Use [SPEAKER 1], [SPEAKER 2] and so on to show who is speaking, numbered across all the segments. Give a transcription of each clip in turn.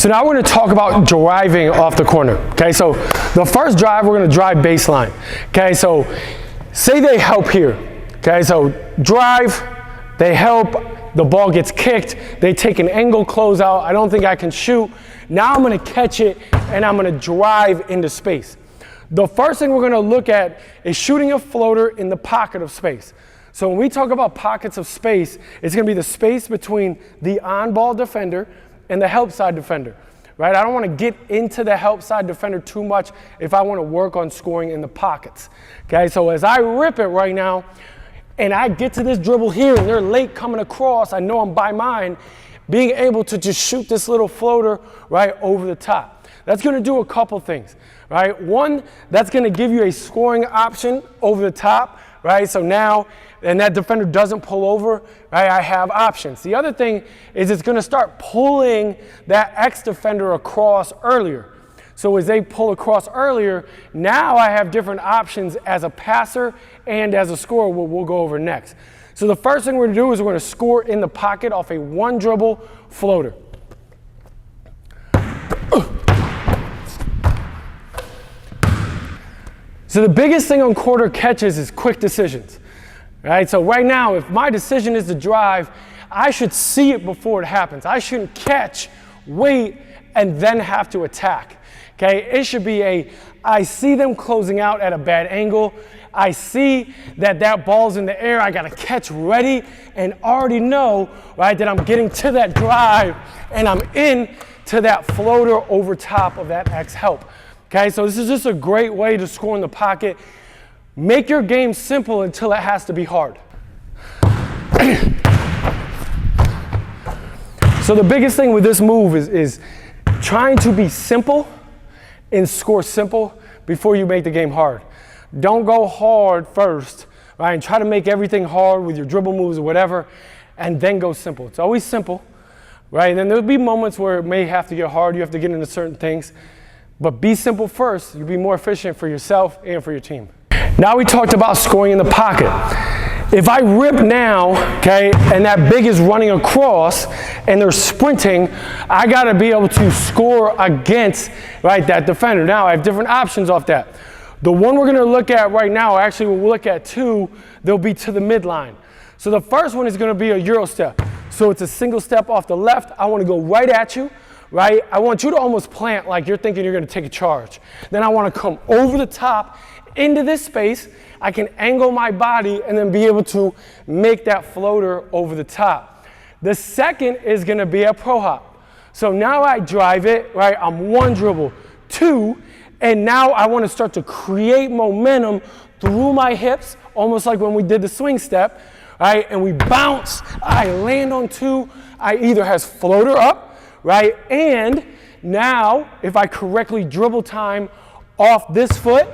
[SPEAKER 1] So now we're going to talk about driving off the corner. Okay, so the first drive, we're going to drive baseline. Okay, so say they help here. Okay, so drive, they help, the ball gets kicked, they take an angle closeout, I don't think I can shoot. Now I'm going to catch it and I'm going to drive into space. The first thing we're going to look at is shooting a floater in the pocket of space. So when we talk about pockets of space, it's going to be the space between the on-ball defender and the help side defender, right? I don't want to get into the help side defender too much if I want to work on scoring in the pockets, okay? So as I rip it right now, and I get to this dribble here, and they're late coming across, I know I'm by mine, being able to just shoot this little floater right over the top. That's going to do a couple things, right? One, that's going to give you a scoring option over the top, right? So now, and that defender doesn't pull over, right? I have options. The other thing is it's going to start pulling that X defender across earlier. So as they pull across earlier, now I have different options as a passer and as a scorer, what we'll go over next. So the first thing we're going to do is we're going to score in the pocket off a one dribble floater. So the biggest thing on quarter catches is quick decisions, right? So right now, if my decision is to drive, I should see it before it happens. I shouldn't catch, wait, and then have to attack, okay? It should be I see them closing out at a bad angle. I see that that ball's in the air. I got to catch ready and already know, right, that I'm getting to that drive and I'm in to that floater over top of that X help. Okay, so this is just a great way to score in the pocket. Make your game simple until it has to be hard. So the biggest thing with this move is trying to be simple and score simple before you make the game hard. Don't go hard first, right, and try to make everything hard with your dribble moves or whatever, and then go simple. It's always simple, right? And then there'll be moments where it may have to get hard. You have to get into certain things. But be simple first. You'll be more efficient for yourself and for your team. Now we talked about scoring in the pocket. If I rip now, okay, and that big is running across and they're sprinting, I got to be able to score against, right, that defender. Now I have different options off that. The one we're going to look at right now, actually we'll look at two, they'll be to the midline. So the first one is going to be a Euro step. So it's a single step off the left. I want to go right at you. Right? I want you to almost plant like you're thinking you're going to take a charge. Then I want to come over the top into this space. I can angle my body and then be able to make that floater over the top. The second is going to be a pro hop. So now I drive it, right? I'm one dribble, two, and now I want to start to create momentum through my hips, almost like when we did the swing step, right? And we bounce, I land on two, I either has floater up, right? And now, if I correctly dribble time off this foot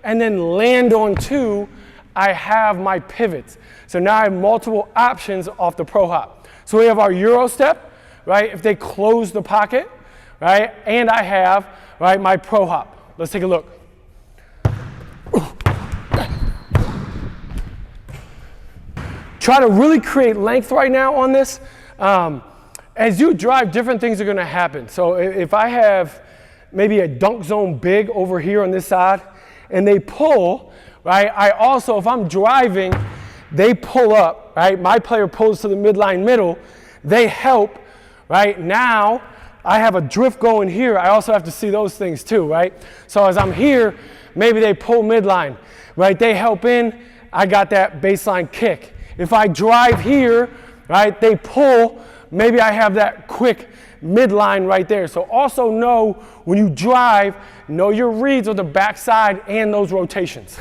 [SPEAKER 1] and then land on two, I have my pivots. So now I have multiple options off the pro hop. So we have our Euro step, right? If they close the pocket, right? And I have, right, my pro hop. Let's take a look. Try to really create length right now on this. As you drive, different things are going to happen. So if I have maybe a dunk zone big over here on this side and they pull, right, I also, if I'm driving, they pull up, right? My player pulls to the midline middle. They help, right? Now I have a drift going here. I also have to see those things too, right? So as I'm here, maybe they pull midline, right? They help in. I got that baseline kick. If I drive here, right, they pull. Maybe I have that quick midline right there. So also know when you drive, know your reads on the backside and those rotations.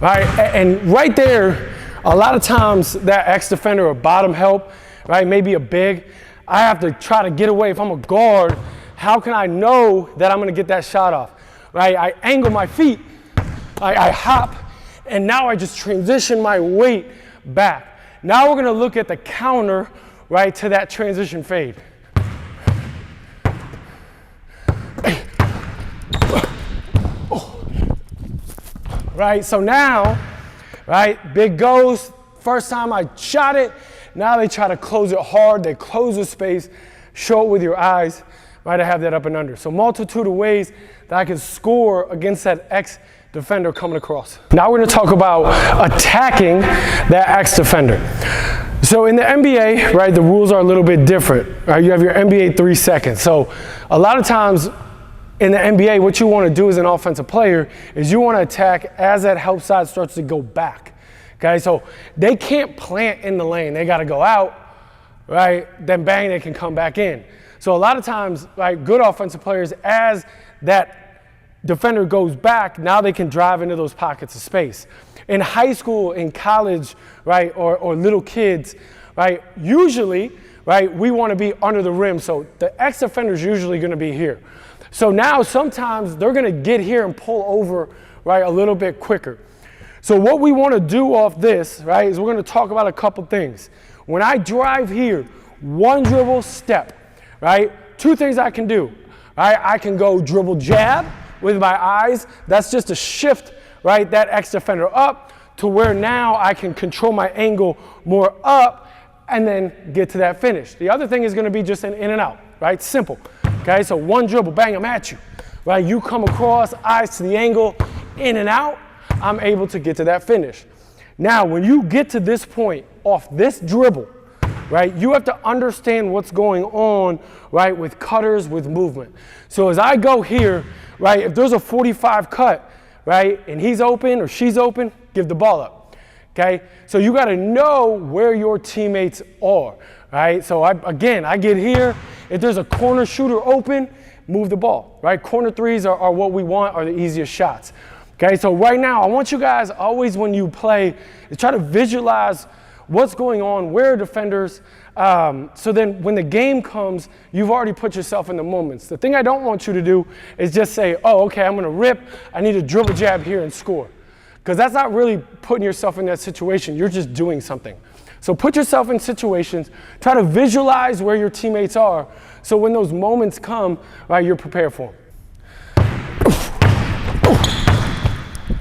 [SPEAKER 1] Right, and right there, a lot of times that X defender or bottom help, right, maybe a big, I have to try to get away. If I'm a guard, how can I know that I'm going to get that shot off? Right, I angle my feet, I hop, and now I just transition my weight back. Now we're going to look at the counter, right, to that transition fade. Right, so now, right, big goes. First time I shot it. Now they try to close it hard. They close the space, show it with your eyes, right? I have that up and under. So multitude of ways that I can score against that X defender coming across. Now we're going to talk about attacking that X defender. So in the NBA, right, the rules are a little bit different, right? You have your NBA 3 seconds. So a lot of times in the NBA, what you want to do as an offensive player is you want to attack as that help side starts to go back, okay? So they can't plant in the lane. They got to go out, right? Then bang, they can come back in. So a lot of times, right, good offensive players, as that defender goes back, now they can drive into those pockets of space. In high school, in college, right, or little kids, right, usually, right, we want to be under the rim. So the X defender is usually going to be here. So now sometimes they're going to get here and pull over, right, a little bit quicker. So what we want to do off this, right, is we're going to talk about a couple things. When I drive here, one dribble step, right, 2 things I can do. Right, I can go dribble jab with my eyes. That's just a shift, right, that X defender up to where now I can control my angle more up and then get to that finish. The other thing is going to be just an in and out, right? Simple. Okay, so one dribble, bang, I'm at you. Right, you come across, eyes to the angle, in and out, I'm able to get to that finish. Now, when you get to this point off this dribble, right, you have to understand what's going on, right, with cutters, with movement. So as I go here, right, if there's a 45 cut, right, and he's open or she's open, give the ball up, okay? So you got to know where your teammates are, right? So I get here. If there's a corner shooter open, move the ball, right? Corner threes are what we want, are the easiest shots, okay? So right now, I want you guys always when you play, to try to visualize what's going on, where are defenders, so then when the game comes, you've already put yourself in the moments. The thing I don't want you to do is just say, oh, okay, I'm going to rip, I need a dribble jab here and score. Because that's not really putting yourself in that situation. You're just doing something. So put yourself in situations, try to visualize where your teammates are, so when those moments come, right, you're prepared for them.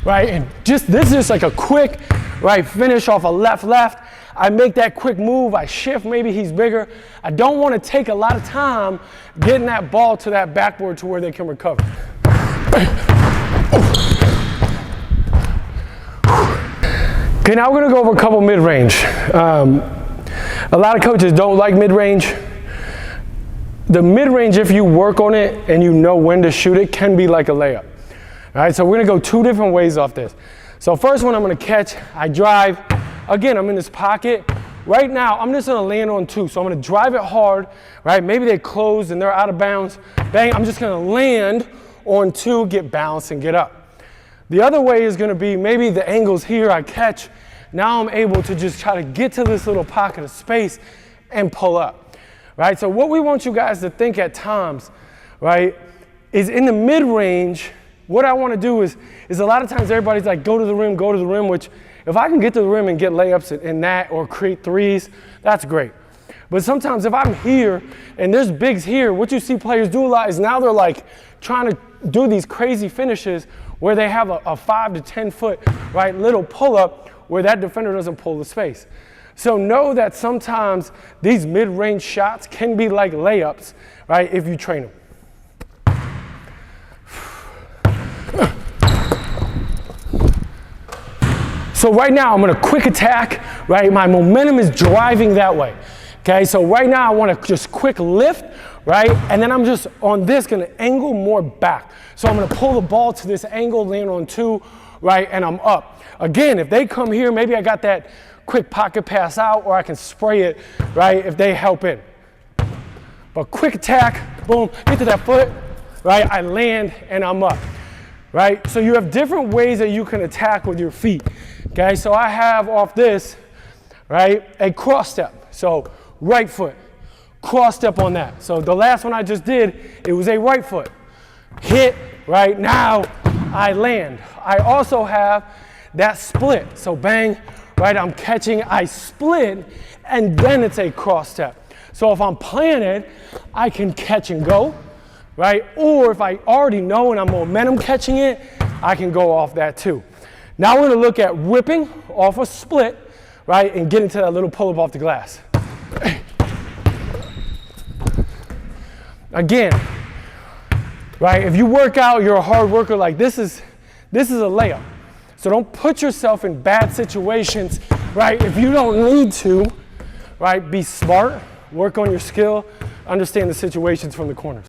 [SPEAKER 1] Right, and this is just like a quick, right, finish off a left. I make that quick move, I shift, maybe he's bigger. I don't want to take a lot of time getting that ball to that backboard to where they can recover. Okay, now we're going to go over a couple mid-range. A lot of coaches don't like mid-range. The mid-range, if you work on it and you know when to shoot it, can be like a layup. All right, so we're going to go 2 different ways off this. So first one I'm going to catch, I drive. Again, I'm in this pocket. Right now, I'm just going to land on 2. So I'm going to drive it hard, right? Maybe they close and they're out of bounds. Bang, I'm just going to land on 2, get balanced and get up. The other way is going to be maybe the angle's here, I catch. Now I'm able to just try to get to this little pocket of space and pull up, right? So what we want you guys to think at times, right, is in the mid-range, what I want to do is a lot of times everybody's like, go to the rim, which if I can get to the rim and get layups in that or create threes, that's great. But sometimes if I'm here and there's bigs here, what you see players do a lot is now they're like trying to do these crazy finishes where they have a 5 to 10 foot, right, little pull-up where that defender doesn't pull the space. So know that sometimes these mid-range shots can be like layups, right, if you train them. So right now, I'm going to quick attack, right? My momentum is driving that way, okay? So right now, I want to just quick lift, right? And then I'm just on this going to angle more back. So I'm going to pull the ball to this angle, land on 2, right? And I'm up. Again, if they come here, maybe I got that quick pocket pass out, or I can spray it, right, if they help in. But quick attack, boom, get to that foot, right? I land and I'm up, right? So you have different ways that you can attack with your feet. Okay, so I have off this, right, a cross step. So right foot, cross step on that. So the last one I just did, it was a right foot. Hit, right, now I land. I also have that split. So bang, right, I'm catching, I split, and then it's a cross step. So if I'm playing it, I can catch and go, right? Or if I already know and I'm momentum catching it, I can go off that too. Now we're going to look at whipping off a split, right, and getting to that little pull-up off the glass. Again, right? If you work out, you're a hard worker, like this is a layup. So don't put yourself in bad situations, right? If you don't need to, right? Be smart, work on your skill, understand the situations from the corners.